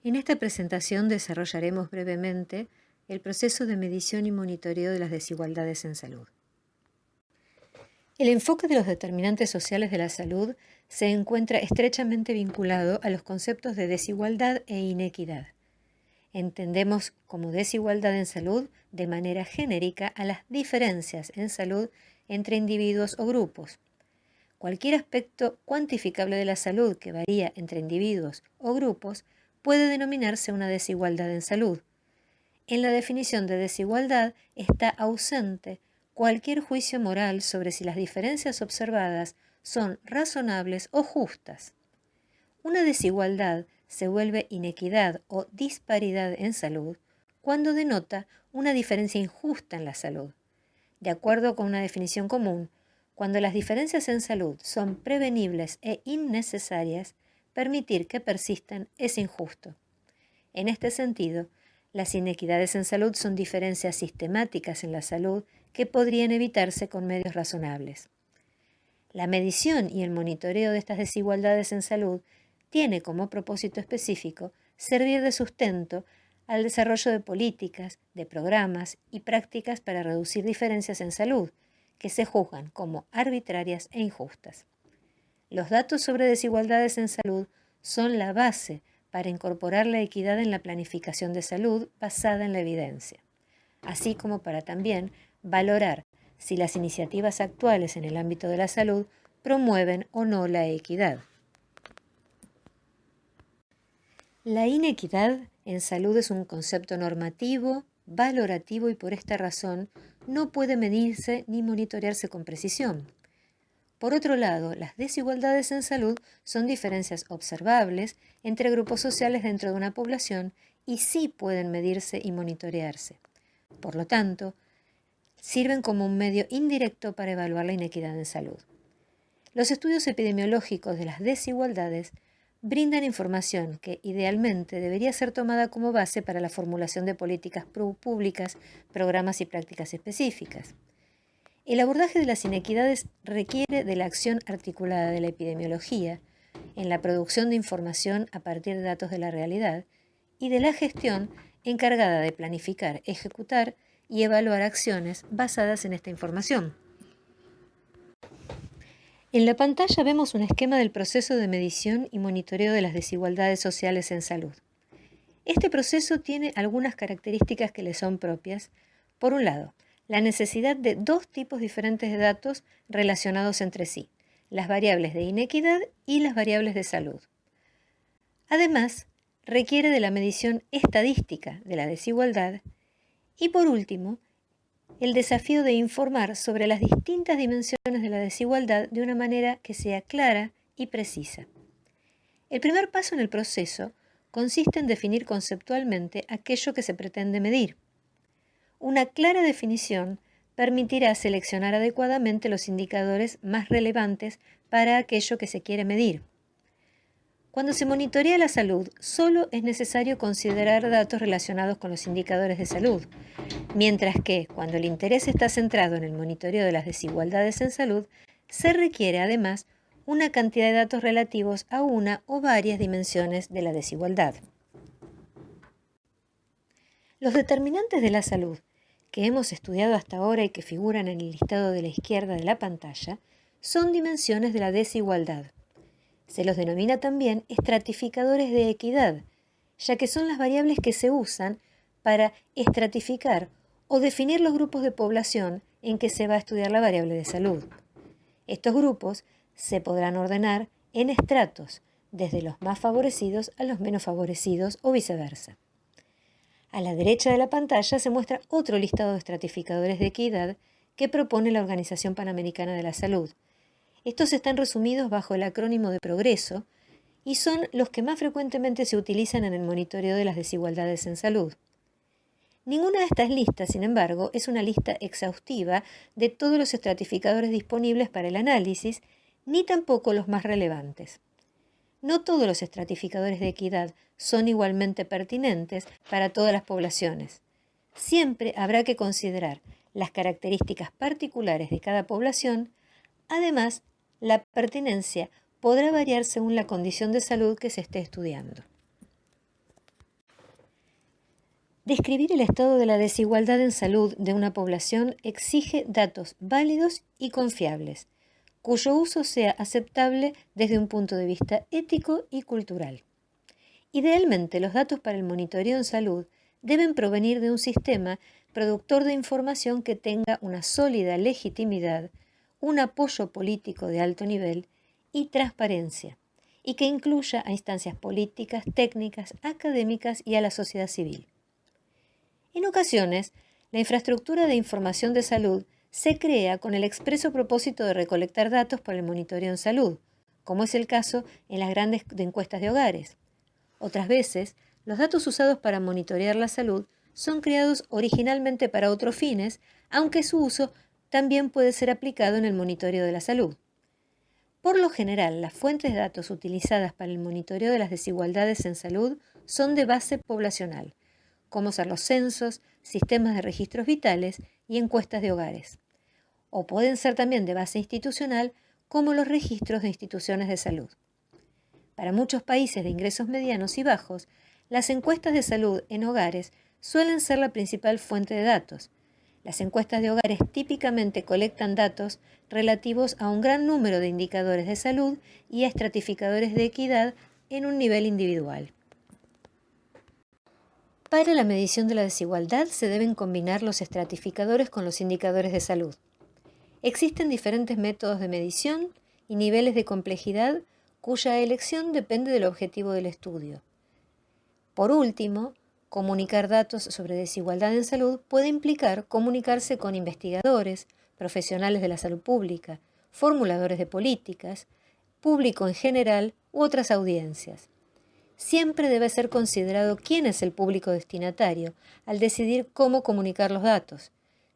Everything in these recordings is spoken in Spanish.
En esta presentación desarrollaremos brevemente el proceso de medición y monitoreo de las desigualdades en salud. El enfoque de los determinantes sociales de la salud se encuentra estrechamente vinculado a los conceptos de desigualdad e inequidad. Entendemos como desigualdad en salud de manera genérica a las diferencias en salud entre individuos o grupos. Cualquier aspecto cuantificable de la salud que varía entre individuos o grupos puede denominarse una desigualdad en salud. En la definición de desigualdad está ausente cualquier juicio moral sobre si las diferencias observadas son razonables o justas. Una desigualdad se vuelve inequidad o disparidad en salud cuando denota una diferencia injusta en la salud. De acuerdo con una definición común, cuando las diferencias en salud son prevenibles e innecesarias, permitir que persistan es injusto. En este sentido, las inequidades en salud son diferencias sistemáticas en la salud que podrían evitarse con medios razonables. La medición y el monitoreo de estas desigualdades en salud tiene como propósito específico servir de sustento al desarrollo de políticas, de programas y prácticas para reducir diferencias en salud, que se juzgan como arbitrarias e injustas. Los datos sobre desigualdades en salud son la base para incorporar la equidad en la planificación de salud basada en la evidencia, así como para también valorar si las iniciativas actuales en el ámbito de la salud promueven o no la equidad. La inequidad en salud es un concepto normativo, valorativo y por esta razón no puede medirse ni monitorearse con precisión. Por otro lado, las desigualdades en salud son diferencias observables entre grupos sociales dentro de una población y sí pueden medirse y monitorearse. Por lo tanto, sirven como un medio indirecto para evaluar la inequidad en salud. Los estudios epidemiológicos de las desigualdades brindan información que idealmente debería ser tomada como base para la formulación de políticas públicas, programas y prácticas específicas. El abordaje de las inequidades requiere de la acción articulada de la epidemiología en la producción de información a partir de datos de la realidad y de la gestión encargada de planificar, ejecutar y evaluar acciones basadas en esta información. En la pantalla vemos un esquema del proceso de medición y monitoreo de las desigualdades sociales en salud. Este proceso tiene algunas características que le son propias. Por un lado, la necesidad de dos tipos diferentes de datos relacionados entre sí, las variables de inequidad y las variables de salud. Además, requiere de la medición estadística de la desigualdad y, por último, el desafío de informar sobre las distintas dimensiones de la desigualdad de una manera que sea clara y precisa. El primer paso en el proceso consiste en definir conceptualmente aquello que se pretende medir. Una clara definición permitirá seleccionar adecuadamente los indicadores más relevantes para aquello que se quiere medir. Cuando se monitorea la salud, solo es necesario considerar datos relacionados con los indicadores de salud, mientras que, cuando el interés está centrado en el monitoreo de las desigualdades en salud, se requiere además una cantidad de datos relativos a una o varias dimensiones de la desigualdad. Los determinantes de la salud que hemos estudiado hasta ahora y que figuran en el listado de la izquierda de la pantalla son dimensiones de la desigualdad. Se los denomina también estratificadores de equidad, ya que son las variables que se usan para estratificar o definir los grupos de población en que se va a estudiar la variable de salud. Estos grupos se podrán ordenar en estratos, desde los más favorecidos a los menos favorecidos o viceversa. A la derecha de la pantalla se muestra otro listado de estratificadores de equidad que propone la Organización Panamericana de la Salud. Estos están resumidos bajo el acrónimo de Progreso y son los que más frecuentemente se utilizan en el monitoreo de las desigualdades en salud. Ninguna de estas listas, sin embargo, es una lista exhaustiva de todos los estratificadores disponibles para el análisis, ni tampoco los más relevantes. No todos los estratificadores de equidad son igualmente pertinentes para todas las poblaciones. Siempre habrá que considerar las características particulares de cada población. Además, la pertinencia podrá variar según la condición de salud que se esté estudiando. Describir el estado de la desigualdad en salud de una población exige datos válidos y confiables, cuyo uso sea aceptable desde un punto de vista ético y cultural. Idealmente, los datos para el monitoreo en salud deben provenir de un sistema productor de información que tenga una sólida legitimidad, un apoyo político de alto nivel y transparencia, y que incluya a instancias políticas, técnicas, académicas y a la sociedad civil. En ocasiones, la infraestructura de información de salud se crea con el expreso propósito de recolectar datos para el monitoreo en salud, como es el caso en las grandes encuestas de hogares. Otras veces, los datos usados para monitorear la salud son creados originalmente para otros fines, aunque su uso también puede ser aplicado en el monitoreo de la salud. Por lo general, las fuentes de datos utilizadas para el monitoreo de las desigualdades en salud son de base poblacional, como ser los censos, sistemas de registros vitales y encuestas de hogares. O pueden ser también de base institucional, como los registros de instituciones de salud. Para muchos países de ingresos medianos y bajos, las encuestas de salud en hogares suelen ser la principal fuente de datos. Las encuestas de hogares típicamente colectan datos relativos a un gran número de indicadores de salud y a estratificadores de equidad en un nivel individual. Para la medición de la desigualdad se deben combinar los estratificadores con los indicadores de salud. Existen diferentes métodos de medición y niveles de complejidad cuya elección depende del objetivo del estudio. Por último, comunicar datos sobre desigualdad en salud puede implicar comunicarse con investigadores, profesionales de la salud pública, formuladores de políticas, público en general u otras audiencias. Siempre debe ser considerado quién es el público destinatario al decidir cómo comunicar los datos.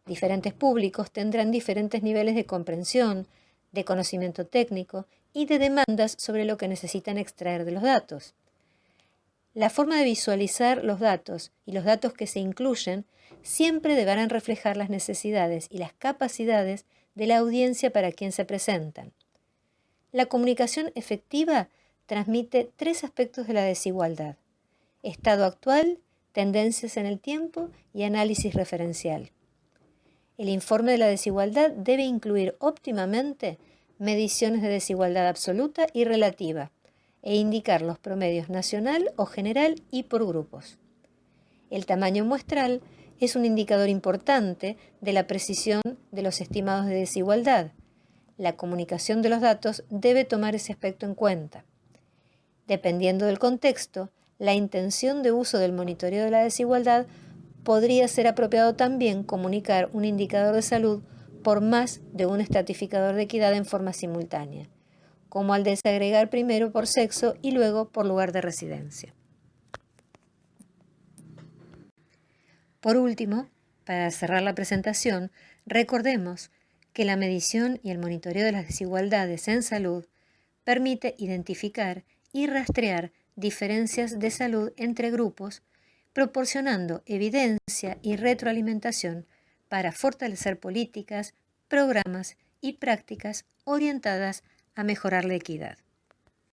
Diferentes públicos tendrán diferentes niveles de comprensión, de conocimiento técnico y de demandas sobre lo que necesitan extraer de los datos. La forma de visualizar los datos y los datos que se incluyen siempre deberán reflejar las necesidades y las capacidades de la audiencia para quien se presentan. La comunicación efectiva transmite tres aspectos de la desigualdad: estado actual, tendencias en el tiempo y análisis referencial. El informe de la desigualdad debe incluir óptimamente mediciones de desigualdad absoluta y relativa e indicar los promedios nacional o general y por grupos. El tamaño muestral es un indicador importante de la precisión de los estimados de desigualdad. La comunicación de los datos debe tomar ese aspecto en cuenta. Dependiendo del contexto, la intención de uso del monitoreo de la desigualdad podría ser apropiado también comunicar un indicador de salud por más de un estratificador de equidad en forma simultánea, como al desagregar primero por sexo y luego por lugar de residencia. Por último, para cerrar la presentación, recordemos que la medición y el monitoreo de las desigualdades en salud permite identificar y rastrear diferencias de salud entre grupos, proporcionando evidencia y retroalimentación para fortalecer políticas, programas y prácticas orientadas a mejorar la equidad.